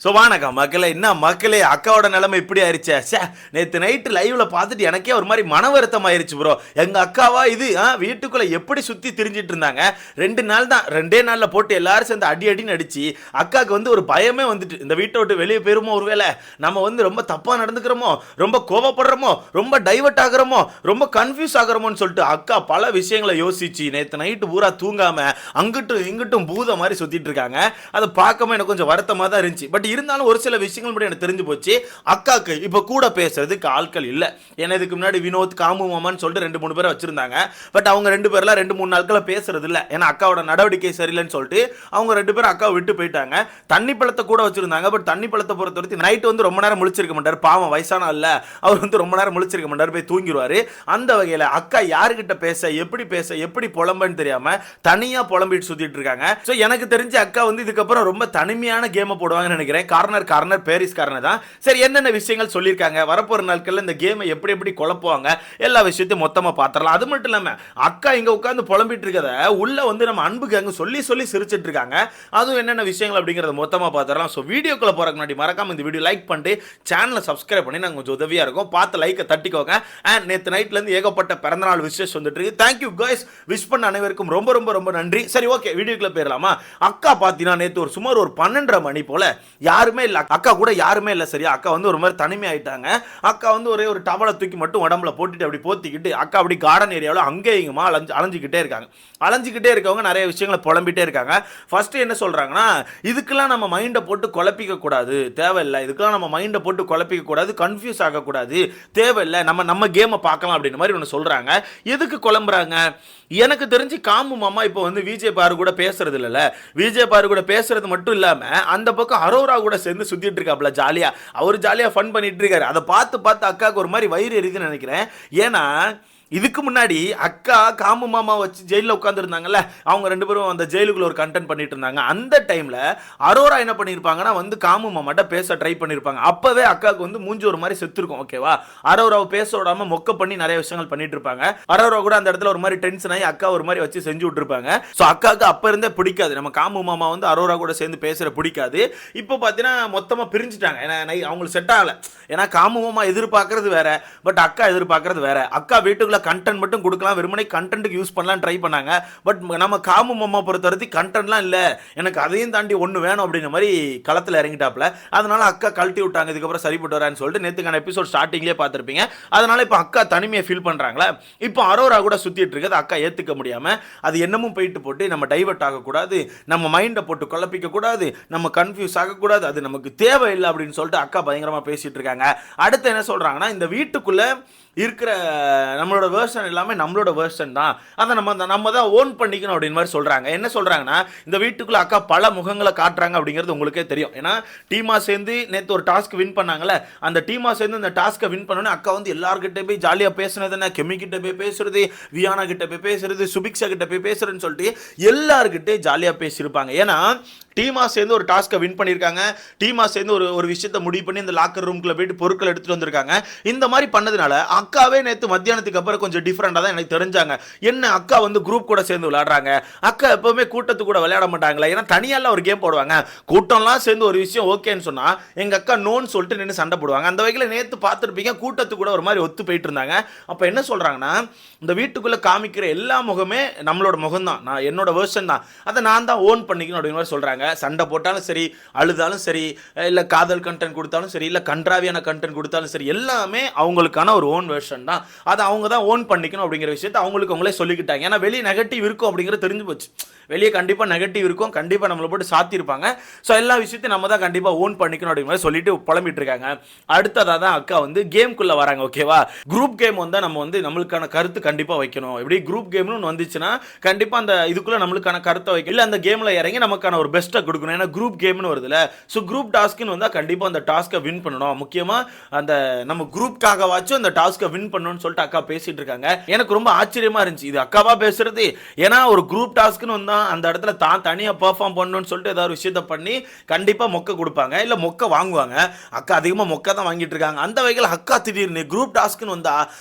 So வணக்கம் மக்களே. என்ன மக்களே, அக்காவோட நிலைமை இப்படி ஆயிடுச்சே. நேற்று நைட்டு லைவ்ல பார்த்துட்டு எனக்கே ஒரு மாதிரி மன வருத்தம் ஆயிடுச்சு ப்ரோ. எங்கள் அக்காவா இது வீட்டுக்குள்ளே எப்படி சுற்றி திரிஞ்சிட்டு இருந்தாங்க. 2 நாள் தான், 2 நாளில் போட்டு எல்லாரும் சேர்ந்து அடி அடின்னு அடிச்சு அக்காவுக்கு வந்து ஒரு பயமே வந்துட்டு, இந்த வீட்டை விட்டு வெளியே போயிருமோ, ஒருவேளை நம்ம வந்து ரொம்ப தப்பாக நடந்துக்கிறோமோ, ரொம்ப கோவப்படுறோமோ, ரொம்ப டைவர்ட் ஆகிறோமோ, ரொம்ப கன்ஃபியூஸ் ஆகிறோமோன்னு சொல்லிட்டு அக்கா பல விஷயங்களை யோசிச்சு நேற்று நைட்டு பூரா தூங்காம அங்கிட்டும் இங்கிட்டும் பூத மாதிரி சுற்றிட்டு இருக்காங்க. அதை பார்க்காம எனக்கு கொஞ்சம் வருத்தமாக தான் இருந்துச்சு. பட் இருந்தாலும் ஒரு சில விஷயங்கள் மட்டும் எனக்கு தெரிஞ்சு போச்சு. அக்காக்கு இப்போ கூட பேசுறதுக்கு ஆட்கள் இல்லை. ஏன்னா இதுக்கு முன்னாடி வினோத், காமு மாமான்னு சொல்லிட்டு 2-3 பேரை வச்சிருந்தாங்க. பட் அவங்க 2 பேர்லாம் 2-3 நாட்களை பேசுறது இல்லை. ஏன்னா அக்காவோட நடவடிக்கை சரியில்லைன்னு சொல்லிட்டு அவங்க 2 பேரும் அக்காவை விட்டு போயிட்டாங்க. தண்ணி பழத்தை கூட வச்சிருந்தாங்க. பட் தண்ணி பழத்தை பொறுத்த வரைக்கும் நைட்டு வந்து ரொம்ப நேரம் முழிச்சிருக்க மாட்டார். பாவம் வயசான இல்லை, அவர் வந்து ரொம்ப நேரம் முழிச்சிருக்க மாட்டார், போய் தூங்கிடுவாரு. அந்த வகையில் அக்கா யாருக்கிட்ட பேச, எப்படி புலம்பன்னு தெரியாம தனியா புலம்பிட்டு சுத்திட்டு இருக்காங்க. ஸோ எனக்கு தெரிஞ்ச அக்கா வந்து இதுக்கப்புறம் ரொம்ப தனிமையான கேமை போடுவாங்கன்னு நினைக்கிறேன். கார்னர் பேரிஸ் கார்னர் தான். சரி, என்னென்ன விஷயங்கள் சொல்லியிருக்காங்க, வரப்போற நாட்கள்ல இந்த கேமை எப்படி குழப்புவாங்க, எல்லா விஷயத்தையும் மொத்தமா பாத்திரலாம். அது மட்டும் இல்லாம அக்கா இங்க உட்கார்ந்து புலம்பிட்டு இருக்கத உள்ள வந்து நம்ம அன்புக்கு அங்க சொல்லி சிரிச்சிட்டு இருக்காங்க. அதுவும் என்னென்ன விஷயங்கள் அப்படிங்கறத மொத்தமா பாத்திரலாம். ஸோ வீடியோக்குள்ள போறதுக்கு முன்னாடி மறக்காம இந்த வீடியோ லைக் பண்ணிட்டு சேனலை சப்ஸ்கிரைப் பண்ணி நாங்கள் கொஞ்சம் உதவியா இருக்கும். பார்த்து லைக்கை தட்டிக்கோங்க. அண்ட் நேற்று நைட்ல இருந்து ஏகப்பட்ட பிறந்தநாள் விஷஸ் வந்துட்டு இருக்கு. தேங்க்யூ கைஸ், விஷ் பண்ண அனைவருக்கும் ரொம்ப ரொம்ப ரொம்ப நன்றி. சரி, ஓகே, வீடியோக்குள்ள போயிடலாமா. அக்கா பார்த்தீங்கன்னா நேற்று சுமார் ஒரு 12:30 மணி போல யாருமே இல்லை, அக்கா கூட யாருமே இல்லை. சரியா, அக்கா வந்து ஒரு மாதிரி தனிமை ஆயிட்டாங்க. அக்கா வந்து ஒரே ஒரு டவலை தூக்கி மட்டும் உடம்புல போட்டுட்டு அப்படி போத்திக்கிட்டு அக்கா அப்படி கார்டன் ஏரியாவில் அங்கே இங்கேயுமா அலைஞ்சிக்கிட்டே இருக்கவங்க நிறைய விஷயங்களை புலம்பிட்டே இருக்காங்க. ஃபர்ஸ்ட் என்ன சொல்றாங்கன்னா, இதுக்கெல்லாம் நம்ம மைண்டை போட்டு குழப்பிக்க கூடாது, தேவையில்லை. இதுக்கெல்லாம் நம்ம மைண்டை போட்டு குழப்பிக்க கூடாது, கன்ஃபியூஸ் ஆகக்கூடாது, தேவையில்லை, நம்ம கேமை பார்க்கலாம் அப்படின்ற மாதிரி ஒன்று சொல்றாங்க. எதுக்கு குழம்புறாங்க? எனக்கு தெரிஞ்சு காமு மாமா இப்போ வந்து விஜய் பாரு கூட பேசுறது இல்லைல்ல. விஜய் பாரு கூட பேசுறது மட்டும் இல்லாம அந்த பக்கம் அரோரா கூட சேர்ந்து சுத்திட்டு இருக்காப்ல ஜாலியா. அவர் ஜாலியா ஃபன் பண்ணிட்டு இருக்காரு. அதை பார்த்து அக்காவுக்கு ஒரு மாதிரி வயிறு இருக்குன்னு நினைக்கிறேன். ஏன்னா இதுக்கு முன்னாடி அக்கா காமு மாமா வச்சு ஜெயிலில் உட்காந்துருந்தாங்கல்ல, அவங்க 2 பேரும் அந்த ஜெயிலுக்குள்ள ஒரு கண்டென்ட் பண்ணிட்டு இருந்தாங்க. அந்த டைம்ல அரோரா என்ன பண்ணியிருப்பாங்கன்னா வந்து காமு மாமாட்ட பேச ட்ரை பண்ணியிருப்பாங்க. அப்பவே அக்காவுக்கு வந்து மூஞ்சி ஒரு மாதிரி செத்துருக்கும். ஓகேவா, அரோராவை பேச விடாம மொக்க பண்ணி நிறைய விஷயங்கள் பண்ணிட்டு இருப்பாங்க. அரோரா கூட அந்த இடத்துல ஒரு மாதிரி டென்ஷன் ஆகி அக்கா ஒரு மாதிரி வச்சு செஞ்சு விட்டுருப்பாங்க. ஸோ அக்காவுக்கு அப்ப இருந்தே பிடிக்காது, நம்ம காமு மாமா வந்து அரோரா கூட சேர்ந்து பேசுற பிடிக்காது. இப்போ பார்த்தீங்கன்னா மொத்தமாக பிரிஞ்சுட்டாங்க. ஏன்னா அவங்களுக்கு செட் ஆகல. ஏன்னா காமு மாமா எதிர்பார்க்கறது வேற, பட் அக்கா எதிர்பார்க்கறது வேற. அக்கா வீட்டுக்குள்ள கண்டென்ட் மட்டும் கொடுக்கலாம், வெறுமனே கண்டென்ட்க்கு யூஸ் பண்ணலாம் ட்ரை பண்ணாங்க. பட் நம்ம காமு மாமா பொறுத்தவரைக்கும் கண்டென்ட்லாம் இல்லை, எனக்கு அதையும் தாண்டி ஒன்று வேணும் அப்படின்ற மாதிரி களத்தில் இறங்கிட்டாப்ல. அதனால அக்கா கழட்டி விட்டாங்க. இதுக்கப்புறம் சரிப்பட்டு வரான்னு சொல்லிட்டு நேற்றுக்கான எபிசோட் ஸ்டார்டிங்லேயே பார்த்துருப்பீங்க. அதனால இப்போ அக்கா தனிமையை ஃபீல் பண்ணுறாங்களா. இப்போ அரோரா கூட சுற்றிட்டு இருக்கிறது அக்கா ஏற்றுக்க முடியாமல் அது என்னமும் போயிட்டு நம்ம டைவர்ட் ஆகக்கூடாது, நம்ம மைண்டை போட்டு குழப்பிக்க கூடாது, நம்ம கன்ஃபியூஸ் ஆகக்கூடாது, அது நமக்கு தேவையில்லை அப்படின்னு சொல்லிட்டு அக்கா பயங்கரமாக பேசிட்டு இருக்காங்க. அடுத்து என்ன சொல்கிறாங்கன்னா, இந்த வீட்டுக்குள்ளே இருக்கிற நம்மளோட வேர்ஷன் எல்லாமே நம்மளோட வேர்ஷன் தான், அதை நம்ம தான் ஓன் பண்ணிக்கணும் அப்படின்னு மாதிரி சொல்றாங்க. என்ன சொல்றாங்கன்னா, இந்த வீட்டுக்குள்ள அக்கா பல முகங்களை காட்டுறாங்க அப்படிங்கிறது உங்களுக்கே தெரியும். ஏன்னா டீமா சேர்ந்து நேற்று ஒரு டாஸ்க் வின் பண்ணாங்கல்ல, அந்த டீமா சேர்ந்து அந்த டாஸ்க்கை வின் பண்ணோன்னே அக்கா வந்து எல்லார்கிட்ட போய் ஜாலியாக பேசுனது என்ன, கெமி கிட்ட போய் பேசுறது, வியானா கிட்ட போய் பேசுறது, சுபிக்ஷா கிட்ட போய் பேசுறதுன்னு சொல்லிட்டு எல்லார்கிட்டே ஜாலியாக பேசியிருப்பாங்க. ஏன்னா டீமா சேர்ந்து ஒரு டாஸ்க்கை வின் பண்ணியிருக்காங்க, டீமா சேர்ந்து ஒரு விஷயத்தை முடிவு பண்ணி இந்த லாக்கர் ரூம்குள்ள போயிட்டு பொருட்கள் எடுத்துட்டு வந்திருக்காங்க. இந்த மாதிரி பண்ணதுனால அக்காவே நேற்று மத்தியானத்துக்கு அப்புறம் கொஞ்சம் டிஃப்ரெண்டாக தான் எனக்கு தெரிஞ்சாங்க. என்ன அக்கா வந்து குரூப் கூட சேர்ந்து விளையாடுறாங்க, அக்கா எப்பவுமே கூட்டத்து கூட விளையாட மாட்டாங்களா. ஏன்னா தனியால ஒரு கேம் போடுவாங்க, கூட்டம்லாம் சேர்ந்து ஒரு விஷயம் ஓகேன்னு சொன்னா எங்க அக்கா நோன்னு சொல்லிட்டு நின்று சண்டை போடுவாங்க. அந்த வகையில் நேற்று பார்த்துருப்பீங்க, கூட்டத்து கூட ஒரு மாதிரி ஒத்து போயிட்டு இருந்தாங்க. அப்போ என்ன சொல்றாங்கன்னா, இந்த வீட்டுக்குள்ள காமிக்கிற எல்லா முகமே நம்மளோட முகம் தான், நான் என்னோட வேர்ஷன் தான், அதை நான் தான் ஓன் பண்ணிக்கணும் அப்படின்னு மாதிரி சொல்றாங்க. சண்டை போட்டாலும் சரி, அழுதாலும் சரி, இல்லை காதல் கண்டென்ட் கொடுத்தாலும் சரி, இல்லை கன்றாவியான கண்டென்ட் கொடுத்தாலும் சரி, எல்லாமே அவங்களுக்கான ஒரு ஓன் வெர்ஷன் தான், அதை அவங்க தான் ஓன் பண்ணிக்கணும் அப்படிங்கிற விஷயத்தை அவங்களே சொல்லிக்கிட்டாங்க. ஏன்னா வெளியே நெகட்டிவ் இருக்கும் அப்படிங்கிறது தெரிஞ்சு போச்சு. வெளியே கண்டிப்பாக நெகட்டிவ் இருக்கும், கண்டிப்பாக நம்மளை போட்டு சாத்திருப்பாங்க. ஸோ எல்லா விஷயத்தையும் நம்ம தான் கண்டிப்பாக ஓன் பண்ணிக்கணும் அப்படிங்கிற சொல்லிட்டு புலம்பிட்டு இருக்காங்க. அடுத்ததாக தான் அக்கா வந்து கேம்குள்ளே வராங்க. ஓகேவா, குரூப் கேம் வந்தால் நம்ம வந்து நம்மளுக்கான கருத்து கண்டிப்பாக வைக்கணும். இப்படி குரூப் கேம்னு ஒன்று வந்துச்சுன்னா கண்டிப்பாக அந்த இதுக்குள்ளே நம்மளுக்கான கருத்தை வைக்கணும், இல்லை அந்த கேமில் இறங்கி நமக்கான ஒரு பெஸ்ட்டை கொடுக்கணும். ஏன்னா குரூப் கேம்னு வருதுல்ல, ஸோ குரூப் டாஸ்க்னு வந்தால் கண்டிப்பாக அந்த டாஸ்க்கை வின் பண்ணணும். முக்கியமாக அந்த நம்ம குரூப்காகவாச்சும் அந்த டாஸ்க்கை வின் பண்ணணும்னு சொல்லிட்டு அக்கா பேசிட்டு இருக்காங்க. எனக்கு ரொம்ப ஆச்சரியமா இருந்துச்சு இது அக்காவா பேசுறது. ஏன்னா ஒரு குரூப் டாஸ்க்னு வந்தா அந்த இடத்துல தான் தனியாக பெர்ஃபார்ம் பண்ணணும்னு சொல்லிட்டு ஏதாவது விஷயத்தை பண்ணி கண்டிப்பாக மொக்க கொடுப்பாங்க, இல்லை மொக்க வாங்குவாங்க. அக்கா அதிகமாக மொக்க தான் வாங்கிட்டு இருக்காங்க. அந்த வகையில் அக்கா திடீர்னு குரூப் டாஸ்க்னு வந்தா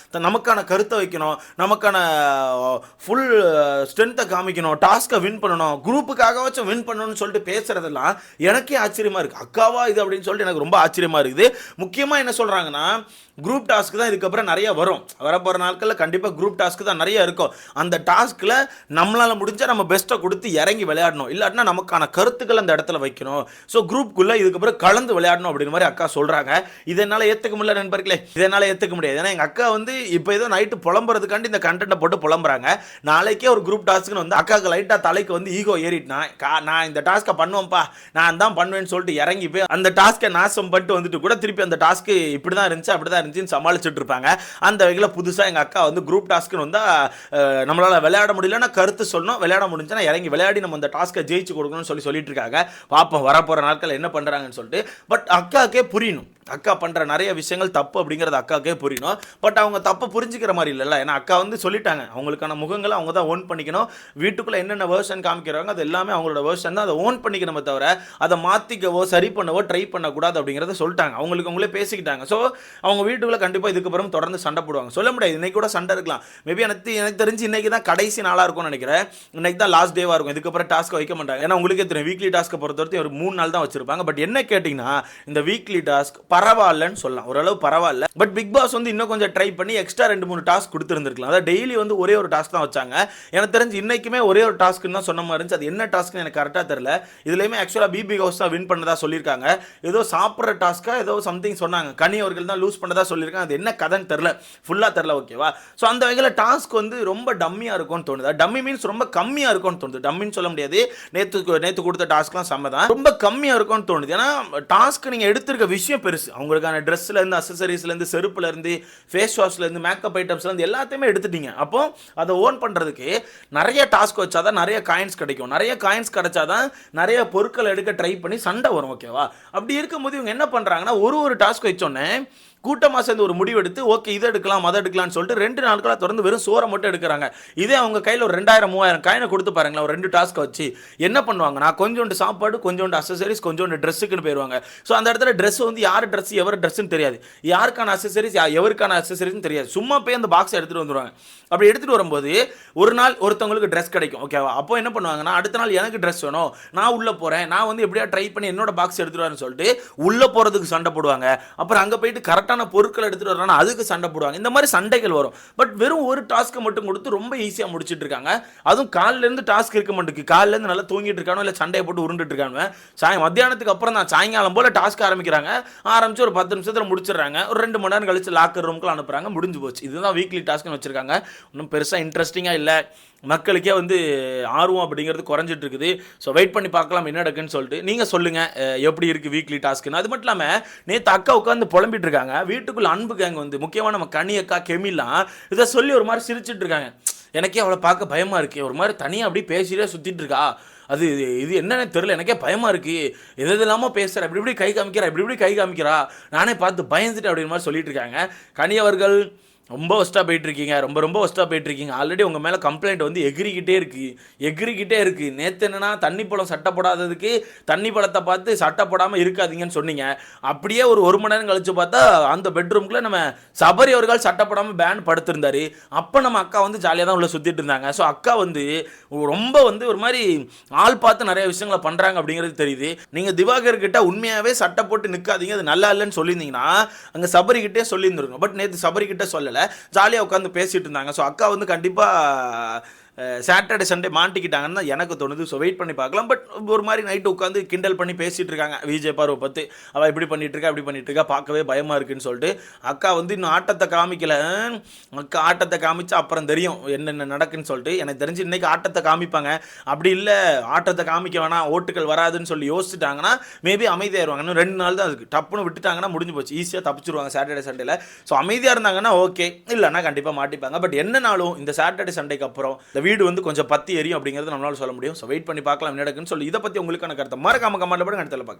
நமக்கான கருத்தை வைக்கணும், நமக்கான ஃபுல் ஸ்ட்ரென்த்தை காமிக்கணும், டாஸ்க்கை வின் பண்ணணும், குரூப்புக்காகவாச்சும் வின் பண்ணணும்னு சொல்லிட்டு வந்து பேசுறதெல்லாம் எனக்கே ஆச்சரியமா இருக்கு. அக்காவா இது அப்படின்னு சொல்லிட்டு எனக்கு ரொம்ப ஆச்சரியமா இருக்குது. முக்கியமா என்ன சொல்றாங்கன்னா, குரூப் டாஸ்க் தான் இதுக்கப்புறம் நிறைய வரும். வரப்போற நாட்களில் கண்டிப்பாக குரூப் டாஸ்க் தான் நிறைய இருக்கும். அந்த டாஸ்கில் நம்மளால முடிஞ்சா நம்ம பெஸ்ட்டை கொடுத்து இறங்கி விளையாடணும். இல்லாட்டினா நமக்கான கருத்துக்கள் அந்த இடத்துல வைக்கணும். ஸோ குரூப்புக்குள்ளே இதுக்கப்புறம் கலந்து விளையாடணும் அப்படின்ற மாதிரி அக்கா சொல்கிறாங்க. இதை என்னால் ஏற்றுக்க முடியல நண்பர்களே, இதை என்னால் ஏற்றுக்க முடியாது. ஏன்னா எங்கள் அக்கா வந்து இப்போ ஏதோ நைட்டு புலம்புறதுக்காண்டி இந்த கண்டென்ட்டை போட்டு புலம்புறாங்க. நாளைக்கே ஒரு குரூப் டாஸ்க்னு வந்து அக்காவுக்கு லைட்டாக தலைக்கு வந்து ஈகோ ஏறிட்டுனா, நான் இந்த டாஸ்க்கை பண்ணுவேன்ப்பா, நான் தான் பண்ணுவேன்னு சொல்லிட்டு இறங்கி போய் அந்த டாஸ்க்கை நாசம் பண்ணிட்டு வந்துட்டு கூட திருப்பி அந்த டாஸ்க்கு இப்படி தான் இருந்துச்சு அப்படி தான் இருந்துச்சுன்னு சமாளிச்சுட்டு இருப்பாங்க. அந்த வகையில் புதுசாக எங்கள் அக்கா வந்து குரூப் டாஸ்க்குன்னு வந்தால் நம்மளால் விளையாட முடியலன்னா கருத்து சொல்லணும், விளையாட முடிஞ்சுன்னா இறங்கி விளையாடி நம்ம அந்த டாஸ்க்கை ஜெயிச்சு கொடுக்கணும்னு சொல்லிட்டு இருக்காங்க. பார்ப்போம் வரப்போகிற நாட்கள் என்ன பண்ணுறாங்கன்னு சொல்லிட்டு. பட் அக்காவுக்கே புரியணும், அக்கா பண்ணுற நிறைய விஷயங்கள் தப்பு அப்படிங்கிறது அக்காவுக்கே புரியணும். பட் அவங்க தப்பை புரிஞ்சுக்கிற மாதிரி இல்லைல்ல. ஏன்னா அக்கா வந்து சொல்லிட்டாங்க, அவங்களுக்கான முகங்களை அவங்க தான் ஓன் பண்ணிக்கணும். வீட்டுக்குள்ளே என்னென்ன வேர்ஷன் காமிக்கிறாங்க அது எல்லாமே அவங்களோட வேர்ஷன் தான், அதை ஓன் பண்ணிக்கணுமே தவிர அதை மாற்றிக்கவோ சரி பண்ணவோ ட்ரை பண்ணக்கூடாது அப்படிங்கிறத சொல்லிட்டாங்க. அவங்களே பேசிக்கிட்டாங்க. ஸோ அவங்க வீட்டுக்குள்ளே கண்டிப்பாக இதுக்கப்புறம் தொடர்ந்து சண்டை போடுவாங்க. சொல்ல முடியாது, இன்னைக்கு கூட சண்டை இருக்கலாம். மேபி எனக்கு தெரிஞ்சு இன்னைக்கு தான் கடைசி நாளாக இருக்கும்னு நினைக்கிறேன். இன்னைக்கு தான் லாஸ்ட் டேவாக இருக்கும். இதுக்கப்புறம் டாஸ்க் வைக்க மாட்டாங்க. ஏன்னா உங்களுக்கே தெரியும், வீக்லி டாஸ்க்கை பொறுத்தவரைக்கும் ஒரு 3 நாள் தான் வச்சிருப்பாங்க. பட் என்ன கேட்டிங்கன்னா, இந்த வீக்லி டாஸ்க் பரவாயில்லன்னு சொல்லலாம், ஓரளவு பரவாயில்ல. பட் பிக் பாஸ் வந்து இன்னும் கொஞ்சம் ட்ரை பண்ணி எக்ஸ்ட்ரா 2-3 டாஸ்க் கொடுத்துருந்துருக்கலாம். அதாவது டெய்லி வந்து ஒரே ஒரு டாஸ்க் தான் வச்சாங்க. எனக்கு தெரிஞ்சு இன்னைக்குமே ஒரே ஒரு டாஸ்க்னு தான் சொன்ன மாதிரி இருந்துச்சு. அது என்ன டாஸ்க்னு எனக்கு கரெக்டாக தெரியல. இதுலேயுமே ஆக்சுவலாக பிபி ஹவுஸ் தான் வின் பண்ணதா சொல்லியிருக்காங்க. ஏதோ சாப்பிட்ற டாஸ்க்கா ஏதோ சம்திங் சொன்னாங்க. கனி அவர்கள் தான் லூஸ் பண்ணதா சொல்லியிருக்காங்க. அது என்ன கதைன்னு தெரியல, ஃபுல்லாக தெரியல. ஓகேவா? ஸோ அந்த வகையில் டாஸ்க் வந்து ரொம்ப டம்மியாக இருக்கும்னு தோணுது. டம்மி மீன்ஸ் ரொம்ப கம்மியாக இருக்கும்னு தோணுது. டம்மின்னு சொல்ல முடியாது, நேற்று கொடுத்த டாஸ்க்லாம் செம்ம தான், ரொம்ப கம்மியாக இருக்கும்னு தோணுது. ஏன்னா டாஸ்க் நீங்கள் எடுத்திருக்க விஷயம் பெருசு. அவங்களுக்கான ட்ரெஸ்லேருந்து அக்சசரிஸ்லேருந்து செருப்புலேருந்து ஃபேஸ் வாஷ்லேருந்து மேக்கப் ஐட்டம்ஸ்லேருந்து எல்லாத்தையுமே எடுத்துட்டீங்க. அப்போ அதை ஓன் பண்ணுறதுக்கு நிறைய டாஸ்க் வச்சாதான் நிறைய காயின்ஸ் கிடைக்கும். நிறைய காயின்ஸ் கிடைச்சாதான் நிறைய பொருட்களை எடுக்க ட்ரை பண்ணி சண்டை வரும். ஓகேவா? அப்படி இருக்கும்போது இவங்க என்ன பண்ணுறாங்கன்னா, ஒரு டாஸ்க் வச்சோன்னே கூட்டமாக சேர்ந்து ஒரு முடிவு எடுத்து ஓகே இதை எடுக்கலாம் அதை எடுக்கலாம்னு சொல்லிட்டு 2 நாட்களாக தொடர்ந்து வெறும் சோறை மட்டும் எடுக்கிறாங்க. இதே அவங்க கையில் ஒரு 2000-3000 காயினை கொடுத்து பாருங்களேன், ஒரு 2 டாஸ்க்கை வச்சு என்ன பண்ணுவாங்கன்னா, கொஞ்சோண்டு சாப்பாடு, கொஞ்சோண்டு அக்சசரிஸ், கொஞ்சோண்டு ட்ரெஸ்ஸுக்குன்னு போயிடுவாங்க. ஸோ அந்த இடத்துல ட்ரெஸ் வந்து யார் ட்ரெஸ் எவர் ட்ரெஸ்ஸுன்னு தெரியாது, யாருக்கான அக்சசரிஸ் எவருக்கான அக்சசரிஸ்னு தெரியாது. சும்மா போய் அந்த பாக்ஸை எடுத்துகிட்டு வந்துடுவாங்க. அப்படி எடுத்துகிட்டு வரும்போது ஒரு நாள் ஒருத்தவங்களுக்கு ட்ரெஸ் கிடைக்கும். ஓகேவா? அப்போ என்ன பண்ணுவாங்கன்னா, அடுத்த நாள் எனக்கு ட்ரெஸ் வேணும், நான் உள்ளே போகிறேன், நான் வந்து எப்படியா ட்ரை பண்ணி என்னோட பாக்ஸ் எடுத்துகிட்டு வரேன்னு சொல்லிட்டு உள்ளே போகிறதுக்கு சண்டை போடுவாங்க. அப்புறம் அங்கே போயிட்டு கரெக்டான பொருட்களை எடுத்துகிட்டு வரணும், அதுக்கு சண்டை போடுவாங்க. இந்த மாதிரி சண்டைகள் வரும். பட் வெறும் ஒரு டாஸ்க்கை மட்டும் கொடுத்து ரொம்ப ஈஸியாக முடிச்சுட்டு இருக்காங்க. அதுவும் காலிலேருந்து டாஸ்க் இருக்க மாட்டேங்குது. காலிலேருந்து நல்லா தூங்கிட்டு இருக்கானோ இல்லை சண்டையை போட்டு உருண்டுட்டு இருக்காங்க. மத்தியானத்துக்கு அப்புறம் தான் சாயங்காலம் போல் டாஸ்க் ஆரம்பிக்கிறாங்க. ஆரம்பிச்சு ஒரு 10 நிமிஷத்தில் முடிச்சிடுறாங்க. ஒரு 2 மணி நேரம் கழிச்சு லாக்கர் ரூமுக்கு அனுப்புறாங்க. முடிஞ்சு போச்சு. இதுதான் வீக்லி டாஸ்க்னு வச்சிருக்காங்க. இன்னும் பெருசாக இன்ட்ரெஸ்டிங்காக இல்லை. மக்களுக்கே வந்து ஆர்வம் அப்படிங்கிறது குறைஞ்சிட்டு இருக்குது. ஸோ வெயிட் பண்ணி பார்க்கலாம் என்ன நடக்குன்னு சொல்லிட்டு. நீங்கள் சொல்லுங்கள் எப்படி இருக்குது வீக்லி டாஸ்க்குன்னு. அது மட்டும் இல்லாமல் நேற்று அக்கா உட்காந்து புலம்பிட்டு இருக்காங்க. வீட்டுக்குள்ள அன்பு கேங் வந்து முக்கியமாக நம்ம கனி அக்கா கெமிலாம் இதை சொல்லி ஒரு மாதிரி சிரிச்சிட்டு இருக்காங்க. எனக்கே அவளை பார்க்க பயமாக இருக்குது. ஒரு மாதிரி தனியாக அப்படி பேசிட்டே சுற்றிட்டு இருக்கா. அது இது என்னன்னு தெரியல, எனக்கே பயமாக இருக்குது. எது இல்லாமல் பேசுகிறேன், இப்படி கை காமிக்கிறா, நானே பார்த்து பயந்துட்டு அப்படின்ற மாதிரி சொல்லிட்டு இருக்காங்க. கனி அவர்கள் ரொம்ப ஒஸ்ட்டாக போயிட்டுருக்கீங்க, ரொம்ப ஒஸ்ட்டாக போயிட்டுருக்கீங்க. ஆல்ரெடி உங்கள் மேலே கம்ப்ளைண்ட் வந்து எகிரிக்கிட்டே இருக்குது. நேற்று என்னன்னா தண்ணி பழம் சட்டை போடாததுக்கு தண்ணி பழத்தை பார்த்து சட்டை போடாமல் இருக்காதீங்கன்னு சொன்னீங்க. அப்படியே ஒரு மணி நேரம் கழிச்சு பார்த்தா அந்த பெட்ரூம்குள்ளே நம்ம சபரி அவர்கள் சட்டை போடாமல் பேன் படுத்திருந்தாரு. அப்போ நம்ம அக்கா வந்து ஜாலியாக தான் உள்ள சுற்றிட்டு இருந்தாங்க. ஸோ அக்கா வந்து ரொம்ப வந்து ஒரு மாதிரி ஆள் பார்த்து நிறைய விஷயங்களை பண்ணுறாங்க அப்படிங்கிறது தெரியுது. நீங்கள் திவாகர் கிட்ட உண்மையாகவே சட்டை போட்டு நிற்காதீங்க, அது நல்லா இல்லைன்னு சொல்லியிருந்தீங்கன்னா அங்கே சபரிக்கிட்டே சொல்லியிருந்துருங்க. பட் நேற்று சபரிக்கிட்ட சொல்லலை, ஜாலியாக உட்காந்து பேசிட்டு இருந்தாங்க. ஸோ அக்கா வந்து கண்டிப்பாக சாட்டர்டே சண்டே மாட்டிக்கிட்டாங்கன்னு தான் எனக்கு தோணுது. ஸோ வெயிட் பண்ணி பார்க்கலாம். பட் ஒரு மாதிரி நைட்டு உட்காந்து கிண்டல் பண்ணி பேசிகிட்டு இருக்காங்க விஜய் பார்வை பற்றி. அவள் இப்படி பண்ணிகிட்ருக்கா பார்க்கவே பயமாக இருக்குன்னு சொல்லிட்டு. அக்கா வந்து இன்னும் ஆட்டத்தை காமிக்கல. அக்கா ஆட்டத்தை காமிச்சா அப்புறம் தெரியும் என்னென்ன நடக்குன்னு சொல்லிட்டு. எனக்கு தெரிஞ்சு இன்றைக்கி ஆட்டத்தை காமிப்பாங்க. அப்படி இல்லை ஆட்டத்தை காமிக்க வேணாம், ஓட்டுகள் வராதுன்னு சொல்லி யோசிச்சுட்டாங்கன்னா மேபி அமைதியாயிருவாங்க. இன்னும் 2 நாள் தான் இருக்குது. டப்புன்னு விட்டுட்டாங்கன்னா முடிஞ்சு போச்சு, ஈஸியாக தப்பிச்சிருவாங்க சாட்டர்டே சண்டேல. ஸோ அமைதியாக இருந்தாங்கன்னா ஓகே, இல்லைன்னா கண்டிப்பாக மாட்டிப்பாங்க. பட் என்னனாலும் இந்த சாட்டர்டே சண்டேக்கு அப்புறம் வீடு வந்து கொஞ்சம் பத்தி எரியும் அப்படிங்கிறது நம்மளால சொல்ல முடியும். ஸோ வெயிட் பண்ணி பார்க்கலாம் என்ன நடக்குன்னு சொல்லி. இதை பற்றி உங்களுக்கான கருத்தை மறக்காம கமெண்ட்ல போடுங்க. அடுத்த பார்க்கலாம்.